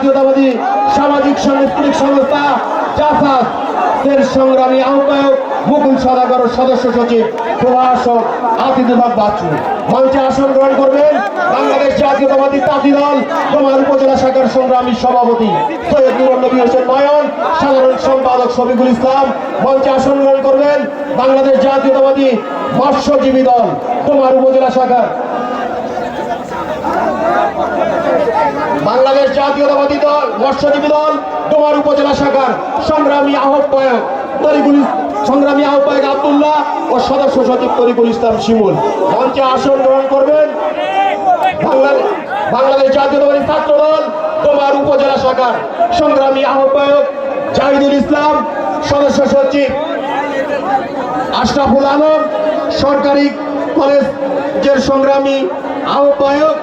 জাতীয়তাবাদী সামাজিক সাংস্কৃতিক সংস্থা জাসাস এর সংগ্রামী আহ্বায়ক মুকুল সদাগর সদস্য সচিব প্রভাষক আতিদুল্লাহ বাচ্চু মঞ্চে আসন গ্রহণ করবেন বাংলাদেশ জাতীয়তাবাদী তাঁতি দল ডোমার উপজেলা শাখার সংগ্রামী সভাপতি সৈয়দ নুরুল নবী হোসেন নয়ন, সাধারণ সম্পাদক শফিকুল ইসলাম। মঞ্চে আসন গ্রহণ করবেন বাংলাদেশ জাতীয়তাবাদী মৎস্যজীবী দল ডোমার উপজেলা শাখার বাংলাদেশ জাতীয়তাবাদী দল মৎস্যজীবী দল ডোমার উপজেলা শাখার সংগ্রামী আহ্বায়ক আব্দুল্লাহ ও সদস্য সচিব তরিকুল ইসলাম শিমুল। মঞ্চে আসন গ্রহণ করবেন বাংলাদেশ জাতীয়তাবাদী ছাত্র দল ডোমার উপজেলা শাখার সংগ্রামী আহ্বায়ক জাহিদুল ইসলাম, সদস্য সচিব আশরাফুল আলম, সরকারি কলেজের সংগ্রামী আহ্বায়ক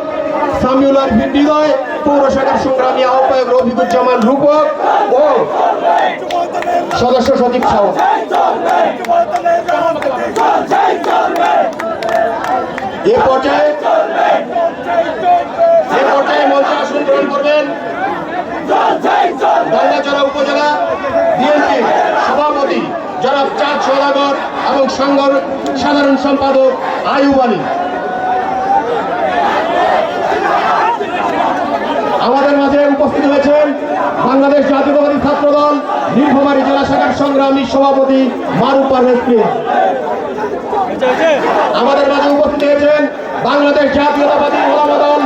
সামিউল আরফিন হৃদয়, পৌর শাখার সংগ্রামী আহ্বায়ক রফিকুজ্জামান রূপক ও সদস্য সচিব সহ এ পর্যায়ে মঞ্চে আসন গ্রহণ করবেন ডাঙ্গাচড়া উপজেলা বিএনপি সভাপতি জনাব চাঁদ সওদাগর এবং সাধারণ সম্পাদক আইয়ুব আলী। আমাদের মাঝে উপস্থিত হয়েছেন বাংলাদেশ জাতীয়তাবাদী ছাত্র দল নীলফামারী জেলা শাখার সংগ্রামী সভাপতি মারুফ পারভেজ প্রিন্স। আমাদের মাঝে উপস্থিত হয়েছেন বাংলাদেশ জাতীয়তাবাদী ওলামা দল